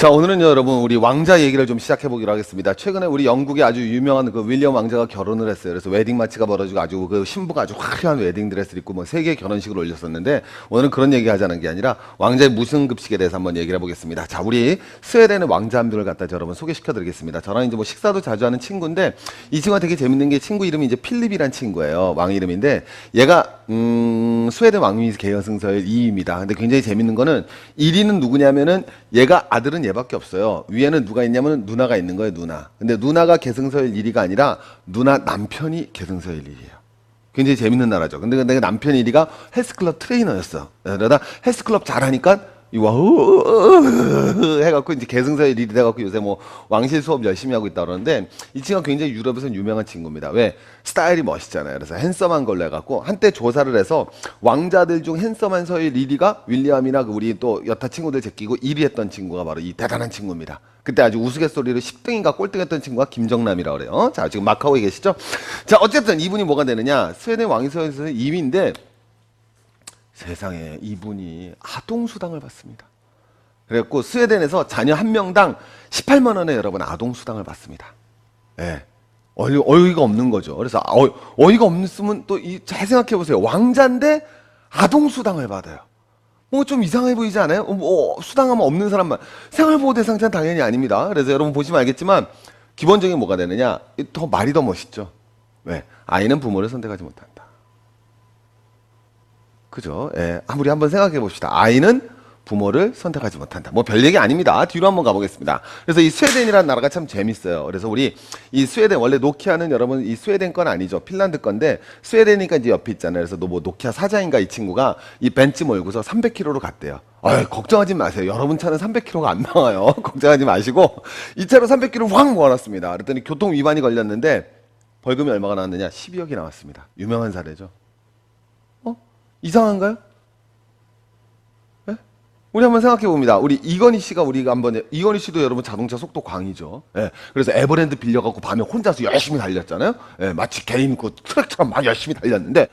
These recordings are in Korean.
자, 오늘은요, 여러분, 우리 왕자 얘기를 좀 시작해 보기로 하겠습니다. 최근에 우리 영국의 아주 유명한 그 윌리엄 왕자가 결혼을 했어요. 그래서 웨딩 마치가 벌어지고 아주 그 신부가 아주 화려한 웨딩 드레스를 입고 뭐 세계 결혼식을 올렸었는데, 오늘은 그런 얘기 하자는 게 아니라 왕자의 무승급식에 대해서 한번 얘기를 해보겠습니다. 자, 우리 스웨덴의 왕자 한 분을 갖다 여러분 소개시켜 드리겠습니다. 저랑 이제 뭐 식사도 자주 하는 친구인데, 이 친구가 되게 재밌는 게 친구 이름이 이제 필립이란 친구예요. 왕 이름인데, 얘가 스웨덴 왕위 계승서열 2위입니다. 근데 굉장히 재밌는 거는 1위는 누구냐면은 얘가 아들은 얘밖에 없어요. 위에는 누가 있냐면 누나가 있는 거예요, 누나. 근데 누나가 계승서열 1위가 아니라 누나 남편이 계승서열 1위예요. 굉장히 재밌는 나라죠. 근데 내 남편 1위가 헬스클럽 트레이너였어. 그러다 헬스클럽 잘하니까 와우 해갖고 이제 계승서열 1위 돼갖고 요새 뭐 왕실 수업 열심히 하고 있다 그러는데, 이 친구가 굉장히 유럽에서 유명한 친구입니다. 왜? 스타일이 멋있잖아요. 그래서 핸섬한 걸로 해갖고 한때 조사를 해서 왕자들 중 핸섬한 서열 1위가 윌리엄이나 그 우리 또 여타 친구들 제끼고 1위 했던 친구가 바로 이 대단한 친구입니다. 그때 아주 우스갯소리로 10등인가 꼴등했던 친구가 김정남이라고 그래요. 자, 지금 마카오에 계시죠? 자, 어쨌든 이분이 뭐가 되느냐, 스웨덴 왕위서에서 2위인데 세상에 이분이 아동수당을 받습니다. 그래갖고 스웨덴에서 자녀 한 명당 18만 원에 여러분 아동수당을 받습니다. 예. 어이가 없는 거죠. 그래서 어이가 없으면 또 잘 생각해 보세요. 왕자인데 아동수당을 받아요. 뭐 좀 이상해 보이지 않아요? 수당하면 없는 사람만. 생활보호 대상자는 당연히 아닙니다. 그래서 여러분 보시면 알겠지만 기본적인 뭐가 되느냐? 더 말이 더 멋있죠. 왜? 아이는 부모를 선택하지 못한다. 그죠? 예, 아무리 한번 생각해 봅시다. 아이는 부모를 선택하지 못한다. 뭐 별 얘기 아닙니다. 뒤로 한번 가보겠습니다. 그래서 이 스웨덴이라는 나라가 참 재밌어요. 그래서 우리 이 스웨덴, 원래 노키아는 여러분 이 스웨덴 건 아니죠. 핀란드 건데 스웨덴이니까 이제 옆에 있잖아요. 그래서 뭐 노키아 사장인가 이 친구가 이 벤츠 몰고서 300km로 갔대요. 걱정하지 마세요. 여러분 차는 300km가 안 나와요. 걱정하지 마시고 이 차로 300km 확 모아놨습니다. 그랬더니 교통 위반이 걸렸는데 벌금이 얼마가 나왔느냐? 12억이 나왔습니다. 유명한 사례죠. 이상한가요? 네? 우리 한번 생각해 봅니다. 우리 이건희 씨가 이건희 씨도 여러분 자동차 속도 광이죠. 예. 그래서 에버랜드 빌려갖고 밤에 혼자서 열심히 달렸잖아요. 예. 마치 개인 그 트랙처럼 막 열심히 달렸는데,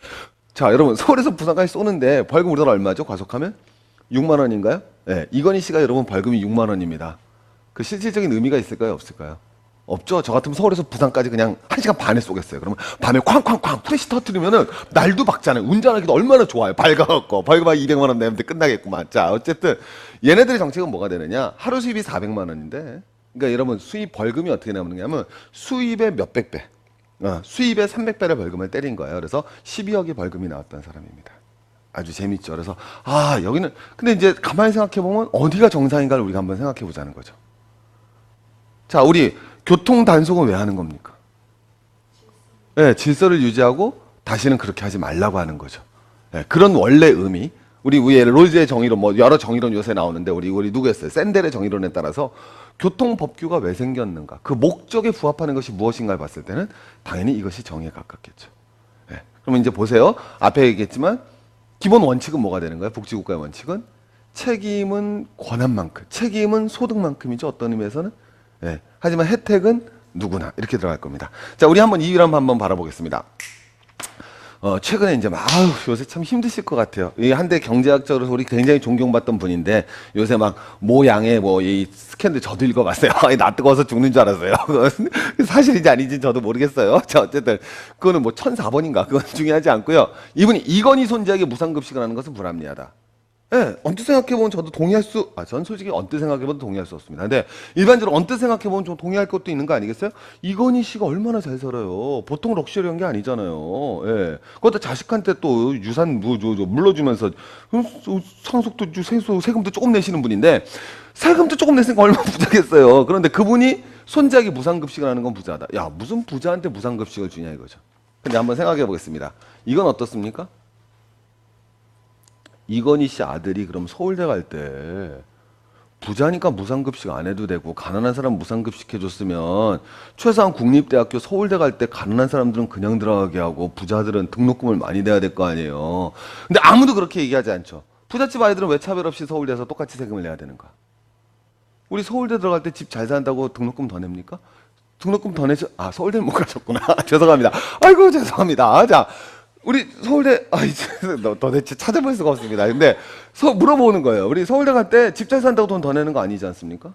자, 여러분 서울에서 부산까지 쏘는데 벌금 우리나라 얼마죠? 과속하면? 6만 원인가요? 예. 이건희 씨가 여러분 벌금이 6만 원입니다. 그 실질적인 의미가 있을까요? 없을까요? 없죠. 저 같으면 서울에서 부산까지 그냥 1시간 반에 쏘겠어요. 그러면 밤에 쾅쾅쾅 프레시 터트리면은 날도 밝잖아요. 운전하기도 얼마나 좋아요. 밝아갖고 벌금 한 200만 원 내면 끝나겠구만. 자, 어쨌든 얘네들의 정책은 뭐가 되느냐? 하루 수입이 400만 원인데, 그러니까 여러분 수입 벌금이 어떻게 나오느냐면 수입의 몇백 배, 수입의 300배를 벌금을 때린 거예요. 그래서 12억의 벌금이 나왔던 사람입니다. 아주 재밌죠. 그래서 여기는 근데 이제 가만히 생각해 보면 어디가 정상인가를 우리가 한번 생각해 보자는 거죠. 자, 우리 교통 단속은 왜 하는 겁니까? 네, 질서를 유지하고 다시는 그렇게 하지 말라고 하는 거죠. 네, 그런 원래 의미. 우리 위에 롤즈의 정의론, 뭐 여러 정의론 요새 나오는데 우리 누구였어요? 샌델의 정의론에 따라서 교통법규가 왜 생겼는가? 그 목적에 부합하는 것이 무엇인가를 봤을 때는 당연히 이것이 정의에 가깝겠죠. 네, 그러면 이제 보세요. 앞에 얘기했지만 기본 원칙은 뭐가 되는 거예요? 복지국가의 원칙은 책임은 권한만큼, 책임은 소득만큼이죠. 어떤 의미에서는. 네. 하지만 혜택은 누구나 이렇게 들어갈 겁니다. 자, 우리 한번 2위를 한번 바라보겠습니다. 최근에 이제 요새 참 힘드실 것 같아요. 이 한때 경제학적으로 우리 굉장히 존경받던 분인데 요새 막 모양의 뭐 이 스캔들 저도 읽어봤어요. 나 뜨거워서 죽는 줄 알았어요. 사실인지 아닌지 저도 모르겠어요. 자, 어쨌든 그거는 뭐 1004번인가 그건 중요하지 않고요. 이분이 이건희 손자에게 무상급식을 하는 것은 불합리하다. 예, 언뜻 생각해보면 저도 전 솔직히 언뜻 생각해봐도 동의할 수 없습니다. 근데 일반적으로 언뜻 생각해보면 좀 동의할 것도 있는 거 아니겠어요? 이건희 씨가 얼마나 잘 살아요. 보통 럭셔리한 게 아니잖아요. 예. 그것도 자식한테 또 유산 물러주면서 상속도 세금도 조금 내시는 분인데, 세금도 조금 냈으니까 얼마나 부자겠어요. 그런데 그분이 손자에게 무상급식을 하는 건 부자다. 야, 무슨 부자한테 무상급식을 주냐 이거죠. 근데 한번 생각해 보겠습니다. 이건 어떻습니까? 이건희 씨 아들이 그럼 서울대 갈 때 부자니까 무상급식 안 해도 되고 가난한 사람 무상급식 해줬으면 최소한 국립대학교 서울대 갈 때 가난한 사람들은 그냥 들어가게 하고 부자들은 등록금을 많이 내야 될 거 아니에요. 근데 아무도 그렇게 얘기하지 않죠. 부잣집 아이들은 왜 차별 없이 서울대에서 똑같이 세금을 내야 되는가? 우리 서울대 들어갈 때 집 잘 산다고 등록금 더 냅니까? 등록금 더 내죠? 서울대는 못 가셨구나. 죄송합니다. 아이고 죄송합니다. 자, 우리 서울대 도대체 찾아볼 수가 없습니다. 근데 물어보는 거예요. 우리 서울대 갈 때 집 잘 산다고 돈 더 내는 거 아니지 않습니까?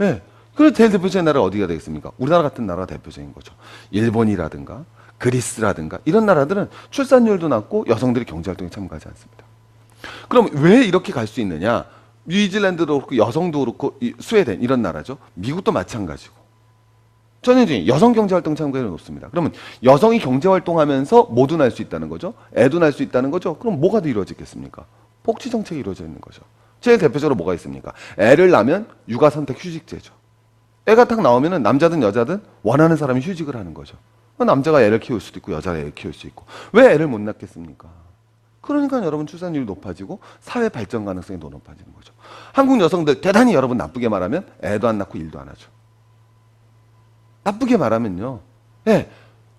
예. 그래서 제일 대표적인 나라가 어디가 되겠습니까? 우리나라 같은 나라가 대표적인 거죠. 일본이라든가 그리스라든가 이런 나라들은 출산율도 낮고 여성들이 경제활동에 참가하지 않습니다. 그럼 왜 이렇게 갈 수 있느냐? 뉴질랜드도 그렇고 여성도 그렇고 스웨덴 이런 나라죠. 미국도 마찬가지고. 전형적인 여성 경제활동 참가율이 높습니다. 그러면 여성이 경제활동하면서 뭐도 날 수 있다는 거죠? 애도 날 수 있다는 거죠? 그럼 뭐가 더 이루어지겠습니까? 복지정책이 이루어져 있는 거죠. 제일 대표적으로 뭐가 있습니까? 애를 낳으면 육아선택 휴직제죠. 애가 딱 나오면 남자든 여자든 원하는 사람이 휴직을 하는 거죠. 남자가 애를 키울 수도 있고 여자가 애를 키울 수 있고. 왜 애를 못 낳겠습니까? 그러니까 여러분 출산율이 높아지고 사회 발전 가능성이 더 높아지는 거죠. 한국 여성들 대단히 여러분 나쁘게 말하면 애도 안 낳고 일도 안 하죠. 나쁘게 말하면요. 예.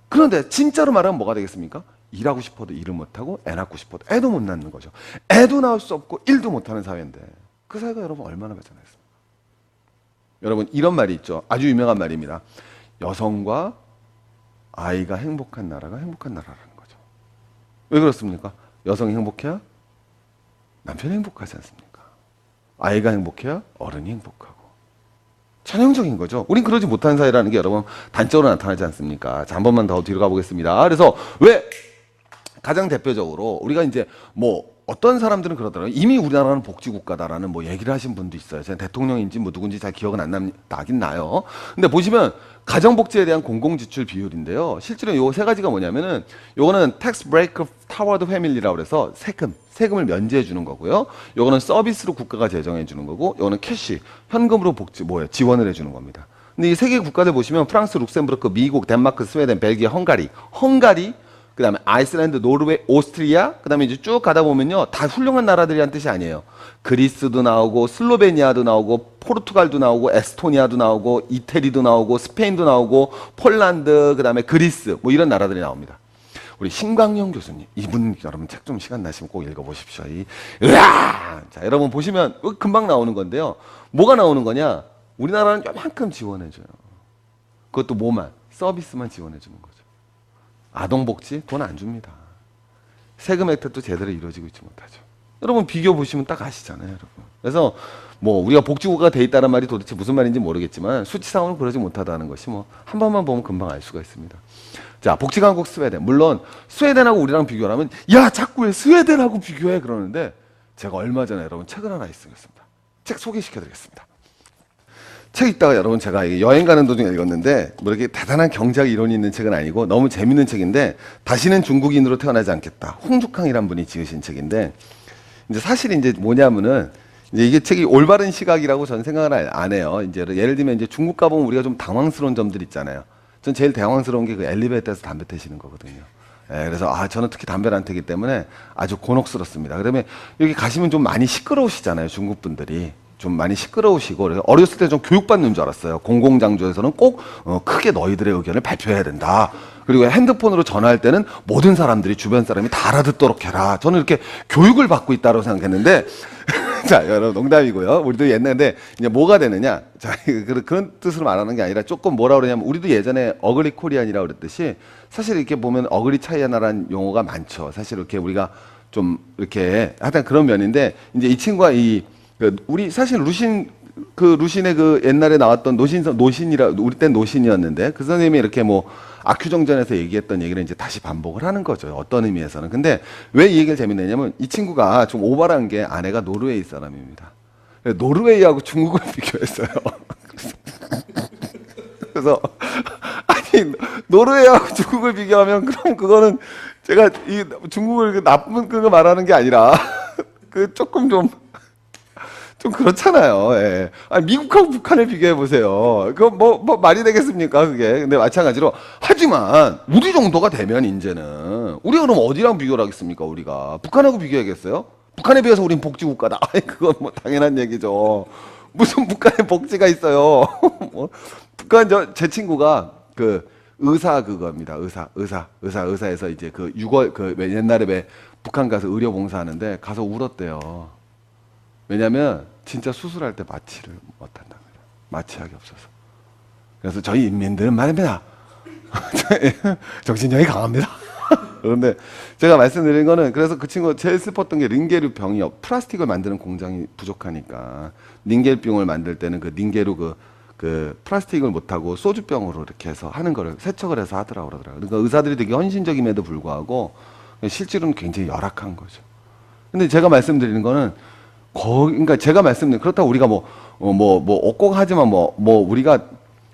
그런데 진짜로 말하면 뭐가 되겠습니까? 일하고 싶어도 일을 못하고 애 낳고 싶어도 애도 못 낳는 거죠. 애도 낳을 수 없고 일도 못하는 사회인데 그 사회가 여러분 얼마나 발전했습니까? 여러분 이런 말이 있죠. 아주 유명한 말입니다. 여성과 아이가 행복한 나라가 행복한 나라라는 거죠. 왜 그렇습니까? 여성이 행복해야 남편이 행복하지 않습니까? 아이가 행복해야 어른이 행복하고. 전형적인 거죠. 우린 그러지 못하는 사회라는 게 여러분 단적으로 나타나지 않습니까? 자, 한 번만 더 뒤로 가보겠습니다. 그래서 왜 가장 대표적으로 우리가 이제 뭐 어떤 사람들은 그러더라고요. 이미 우리나라는 복지국가다라는 뭐 얘기를 하신 분도 있어요. 제가 대통령인지 뭐 누군지 잘 기억은 나긴 나요. 근데 보시면 가정복지에 대한 공공지출 비율인데요. 실제로 요 세 가지가 뭐냐면은 요거는 tax break toward family라고 그래서 세금을 면제해 주는 거고요. 요거는 서비스로 국가가 제정해 주는 거고, 요거는 캐시, 현금으로 지원을 해 주는 겁니다. 근데 이 세 개 국가들 보시면 프랑스, 룩셈부르크, 미국, 덴마크, 스웨덴, 벨기에, 헝가리, 그 다음에 아이슬란드, 노르웨이, 오스트리아, 그 다음에 이제 쭉 가다 보면요. 다 훌륭한 나라들이란 뜻이 아니에요. 그리스도 나오고, 슬로베니아도 나오고, 포르투갈도 나오고, 에스토니아도 나오고, 이태리도 나오고, 스페인도 나오고, 폴란드, 그 다음에 그리스, 뭐 이런 나라들이 나옵니다. 우리 신광영 교수님, 이분 여러분 책 좀 시간 나시면 꼭 읽어보십시오. 자, 여러분 보시면 금방 나오는 건데요. 뭐가 나오는 거냐? 우리나라는 요만큼 지원해줘요. 그것도 뭐만? 서비스만 지원해주는 거죠. 아동복지 돈 안 줍니다. 세금 혜택도 제대로 이루어지고 있지 못하죠. 여러분 비교 보시면 딱 아시잖아요, 여러분. 그래서 뭐 우리가 복지국가가 돼 있다는 말이 도대체 무슨 말인지 모르겠지만 수치상으로 그러지 못하다는 것이 뭐 한 번만 보면 금방 알 수가 있습니다. 자, 복지강국 스웨덴. 물론 스웨덴하고 우리랑 비교를 하면 야 자꾸 왜 스웨덴하고 비교해 그러는데 제가 얼마 전에 여러분 책을 하나 읽었습니다. 책 소개시켜드리겠습니다. 책 읽다가 여러분 제가 여행 가는 도중에 읽었는데 뭐 이렇게 대단한 경제학 이론이 있는 책은 아니고 너무 재밌는 책인데 다시는 중국인으로 태어나지 않겠다. 홍죽항이란 분이 지으신 책인데 이제 사실 이제 뭐냐면은 이제 이게 책이 올바른 시각이라고 저는 생각을 안 해요. 이제 예를 들면 이제 중국 가보면 우리가 좀 당황스러운 점들 있잖아요. 전 제일 당황스러운 게 그 엘리베이터에서 담배 태시는 거거든요. 예, 그래서 저는 특히 담배를 안 태기 때문에 아주 곤혹스럽습니다. 그다음에 여기 가시면 좀 많이 시끄러우시잖아요. 중국 분들이. 좀 많이 시끄러우시고 그래서 어렸을 때 좀 교육받는 줄 알았어요. 공공장소에서는 꼭 크게 너희들의 의견을 발표해야 된다. 그리고 핸드폰으로 전화할 때는 모든 사람들이 주변 사람이 다 알아듣도록 해라. 저는 이렇게 교육을 받고 있다고 생각했는데 자, 여러분 농담이고요. 우리도 옛날에 이제 뭐가 되느냐? 자, 그런 뜻으로 말하는 게 아니라 조금 뭐라 그러냐면 우리도 예전에 어글리 코리안이라고 그랬듯이 사실 이렇게 보면 어글리 차이나라는 용어가 많죠. 사실 이렇게 우리가 좀 이렇게 하여튼 그런 면인데 이제 이 친구가 우리 사실 루신의 그 옛날에 나왔던 노신이라 우리 땐 노신이었는데 그 선생님이 이렇게 뭐 아큐정전에서 얘기했던 얘기를 이제 다시 반복을 하는 거죠. 어떤 의미에서는. 근데 왜 이 얘기를 재밌느냐면 이 친구가 좀 오버한 게 아내가 노르웨이 사람입니다. 노르웨이하고 중국을 비교했어요. 그래서 아니 노르웨이하고 중국을 비교하면 그럼 그거는 제가 이 중국을 나쁜 그거 말하는 게 아니라 그 조금 좀 그렇잖아요. 예. 아니, 미국하고 북한을 비교해 보세요. 그거 뭐 말이 되겠습니까? 그게. 근데 마찬가지로 하지만 우리 정도가 되면 이제는 우리가 그럼 어디랑 비교를 하겠습니까? 우리가 북한하고 비교하겠어요? 북한에 비해서 우린 복지국가다. 아이, 그건 뭐 당연한 얘기죠. 무슨 북한에 복지가 있어요? 뭐, 북한 제 친구가 그 의사 그겁니다. 의사에서 이제 그 옛날에 왜 북한 가서 의료 봉사하는데 가서 울었대요. 왜냐면 진짜 수술할 때 마취를 못한답니다. 마취약이 없어서. 그래서 저희 인민들은 말입니다. 정신력이 강합니다. 그런데 제가 말씀드린 거는 그래서 그 친구가 제일 슬펐던 게 링게르 병이 플라스틱을 만드는 공장이 부족하니까 링게르 병을 만들 때는 그 링게르 그 플라스틱을 못하고 소주병으로 이렇게 해서 하는 거를 세척을 해서 하더라고 그러더라고요. 그러니까 의사들이 되게 헌신적임에도 불구하고 실제로는 굉장히 열악한 거죠. 근데 제가 말씀드리는 거는 그러니까 제가 말씀드린 그렇다고 우리가 꼭 하지만 우리가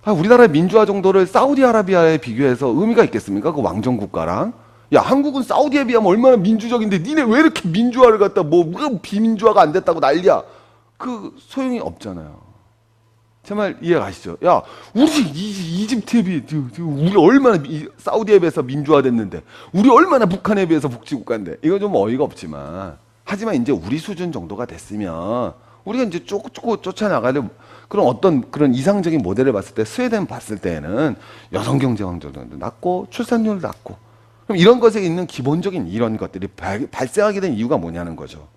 우리나라의 민주화 정도를 사우디아라비아에 비교해서 의미가 있겠습니까? 그 왕정 국가랑. 야, 한국은 사우디에 비하면 얼마나 민주적인데 니네 왜 이렇게 민주화를 갖다 비민주화가 안 됐다고 난리야. 그 소용이 없잖아요. 제 말 이해 가시죠? 야, 우리 이집트에 비해 우리 얼마나 사우디에 비해서 민주화됐는데 우리 얼마나 북한에 비해서 복지국가인데 이거 좀 어이가 없지만 하지만 이제 우리 수준 정도가 됐으면 우리가 이제 쫓아나가려 그런 어떤 그런 이상적인 모델을 봤을 때 스웨덴 봤을 때에는 여성 경제 성장률도 낮고 출산율도 낮고 그럼 이런 것에 있는 기본적인 이런 것들이 발생하게 된 이유가 뭐냐는 거죠.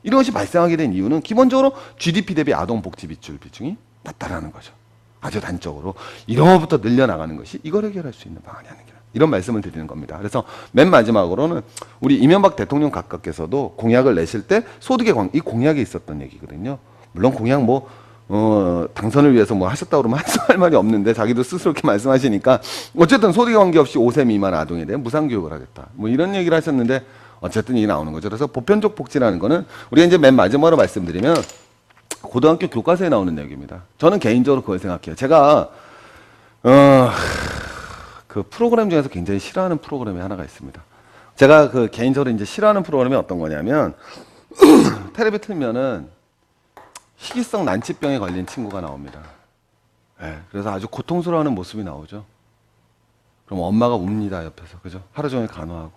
이런 것이 발생하게 된 이유는 기본적으로 GDP 대비 아동복지 비출 비중이 낮다라는 거죠. 아주 단적으로 이런 것부터 늘려나가는 것이 이걸 해결할 수 있는 방안이 아닌가 이런 말씀을 드리는 겁니다. 그래서 맨 마지막으로는 우리 이명박 대통령 각각께서도 공약을 내실 때 소득의 이 공약에 있었던 얘기거든요. 물론 공약 당선을 위해서 하셨다고 그러면 할 말이 없는데 자기도 스스로 이렇게 말씀하시니까 어쨌든 소득에 관계없이 5세 미만 아동에 대한 무상교육을 하겠다. 이런 얘기를 하셨는데 어쨌든 이게 나오는 거죠. 그래서 보편적 복지라는 거는 우리가 이제 맨 마지막으로 말씀드리면 고등학교 교과서에 나오는 얘기입니다. 저는 개인적으로 그걸 생각해요. 제가 그 프로그램 중에서 굉장히 싫어하는 프로그램이 하나가 있습니다. 제가 그 개인적으로 이제 싫어하는 프로그램이 어떤 거냐면 텔레비 틀면은 희귀성 난치병에 걸린 친구가 나옵니다. 네, 그래서 아주 고통스러워하는 모습이 나오죠. 그럼 엄마가 웁니다 옆에서 그죠? 하루 종일 간호하고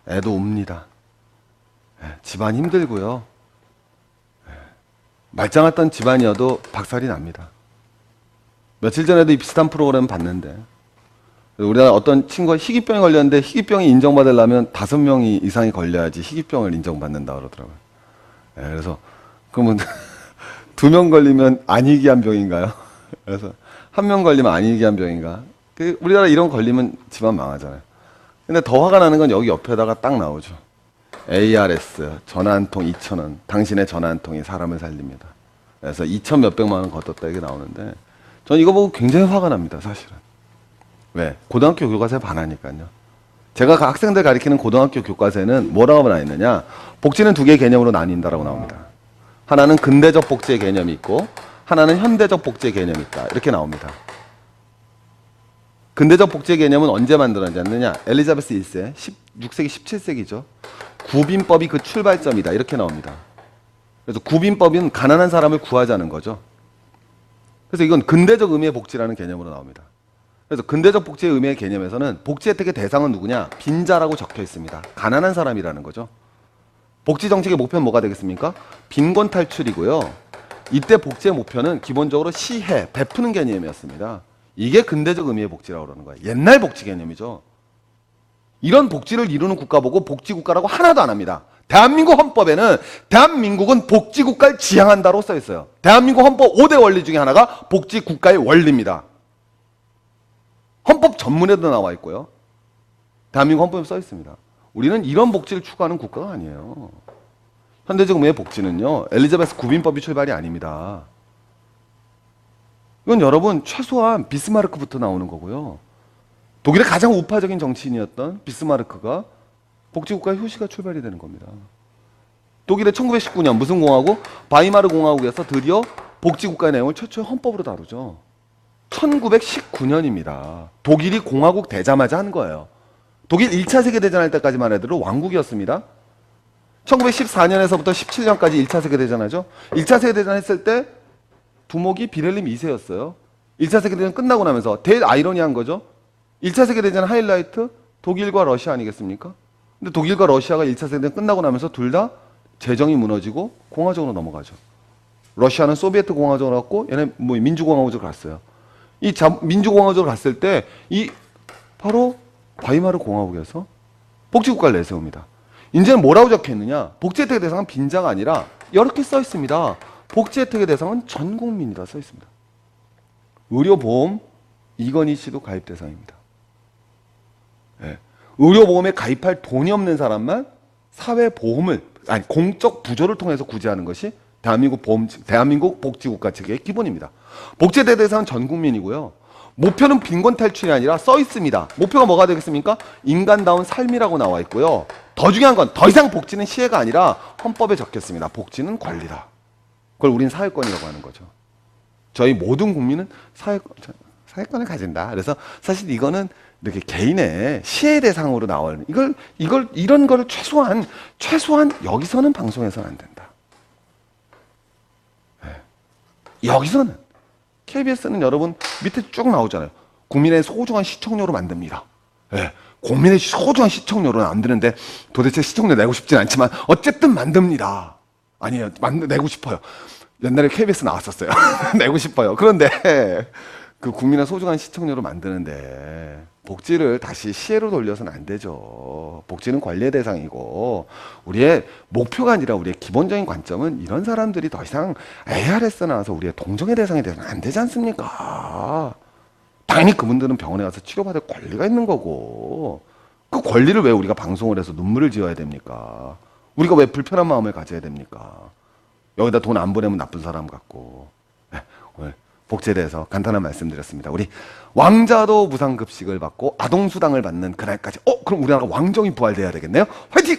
애도 웁니다. 네, 집안 힘들고요. 말짱했던 집안이어도 박살이 납니다. 며칠 전에도 이 비슷한 프로그램 봤는데 우리나라 어떤 친구가 희귀병에 걸렸는데 희귀병이 인정받으려면 5명이 이상이 걸려야지 희귀병을 인정받는다 그러더라고요. 네, 그래서 그러면 2명 걸리면 안희귀한 병인가요? 그래서 1명 걸리면 안희귀한 병인가? 우리나라 이런 거 걸리면 집안 망하잖아요. 근데 더 화가 나는 건 여기 옆에다가 딱 나오죠. ARS 전화 한 통 2,000원. 당신의 전화 한 통이 사람을 살립니다. 그래서 2천 몇백만 원 걷었다 이게 나오는데 전 이거 보고 굉장히 화가 납니다. 사실은. 왜? 고등학교 교과서에 반하니까요. 제가 학생들 가르치는 고등학교 교과서에는 뭐라고 나와 있느냐? 복지는 2개의 개념으로 나뉜다라고 나옵니다. 하나는 근대적 복지의 개념이 있고 하나는 현대적 복지의 개념이 있다. 이렇게 나옵니다. 근대적 복지의 개념은 언제 만들어졌느냐? 엘리자베스 1세, 16세기, 17세기죠. 구빈법이 그 출발점이다. 이렇게 나옵니다. 그래서 구빈법은 가난한 사람을 구하자는 거죠. 그래서 이건 근대적 의미의 복지라는 개념으로 나옵니다. 그래서 근대적 복지의 의미의 개념에서는 복지 혜택의 대상은 누구냐? 빈자라고 적혀 있습니다. 가난한 사람이라는 거죠. 복지 정책의 목표는 뭐가 되겠습니까? 빈곤 탈출이고요. 이때 복지의 목표는 기본적으로 시해, 베푸는 개념이었습니다. 이게 근대적 의미의 복지라고 그러는 거예요. 옛날 복지 개념이죠. 이런 복지를 이루는 국가 보고 복지국가라고 하나도 안 합니다. 대한민국 헌법에는 대한민국은 복지국가를 지향한다로 써 있어요. 대한민국 헌법 5대 원리 중에 하나가 복지국가의 원리입니다. 헌법 전문에도 나와 있고요. 대한민국 헌법에 써 있습니다. 우리는 이런 복지를 추구하는 국가가 아니에요. 현대적 의미의 복지는요. 엘리자베스 구빈법이 출발이 아닙니다. 이건 여러분 최소한 비스마르크부터 나오는 거고요. 독일의 가장 우파적인 정치인이었던 비스마르크가 복지국가의 효시가 출발이 되는 겁니다. 독일의 1919년 무슨 공화국? 바이마르 공화국에서 드디어 복지국가의 내용을 최초의 헌법으로 다루죠. 1919년입니다. 독일이 공화국 되자마자 한 거예요. 독일 1차 세계대전 할 때까지만 해도 왕국이었습니다. 1914년에서부터 17년까지 1차 세계대전 하죠. 1차 세계대전 했을 때 두목이 비렐름 2세였어요. 1차 세계대전 끝나고 나면서 제일 아이러니한 거죠. 1차 세계대전 하이라이트 독일과 러시아 아니겠습니까? 근데 독일과 러시아가 1차 세계대전 끝나고 나면서 둘 다 재정이 무너지고 공화정으로 넘어가죠. 러시아는 소비에트 공화정으로 갔고 얘네 민주공화국으로 갔어요. 이 민주공화국으로 갔을 때 이 바로 바이마르 공화국에서 복지국가를 내세웁니다. 이제는 뭐라고 적혀 있느냐? 복지 혜택의 대상은 빈자가 아니라 이렇게 써 있습니다. 복지 혜택의 대상은 전 국민이다 써 있습니다. 의료보험 이건희 씨도 가입 대상입니다. 네. 의료보험에 가입할 돈이 없는 사람만 사회보험을, 아니, 공적 부조를 통해서 구제하는 것이 대한민국 복지국가 체계의 기본입니다. 복제대 대상은 전 국민이고요. 목표는 빈곤 탈출이 아니라 써 있습니다. 목표가 뭐가 되겠습니까? 인간다운 삶이라고 나와 있고요. 더 중요한 건 더 이상 복지는 시혜가 아니라 헌법에 적혔습니다. 복지는 권리다. 그걸 우린 사회권이라고 하는 거죠. 저희 모든 국민은 사회권을 가진다. 그래서 사실 이거는 이렇게 개인의 시혜 대상으로 나오는 이런 거를 최소한 여기서는 방송해서는 안 된다. 여기서는 KBS는 여러분 밑에 쭉 나오잖아요. 국민의 소중한 시청료로 만듭니다. 예, 국민의 소중한 시청료로는 안 되는데 도대체 시청료 내고 싶진 않지만 어쨌든 만듭니다. 아니에요. 내고 싶어요. 옛날에 KBS 나왔었어요. 내고 싶어요. 그런데 그 국민의 소중한 시청료로 만드는데 복지를 다시 시혜로 돌려서는 안 되죠. 복지는 관리의 대상이고 우리의 목표가 아니라 우리의 기본적인 관점은 이런 사람들이 더 이상 ARS 나와서 우리의 동정의 대상이 되면 안 되지 않습니까? 당연히 그분들은 병원에 가서 치료받을 권리가 있는 거고 그 권리를 왜 우리가 방송을 해서 눈물을 지어야 됩니까? 우리가 왜 불편한 마음을 가져야 됩니까? 여기다 돈 안 보내면 나쁜 사람 같고. 네, 오늘 복지에 대해서 간단한 말씀드렸습니다. 우리 왕자도 무상급식을 받고 아동수당을 받는 그날까지 그럼 우리나라가 왕정이 부활돼야 되겠네요. 화이팅!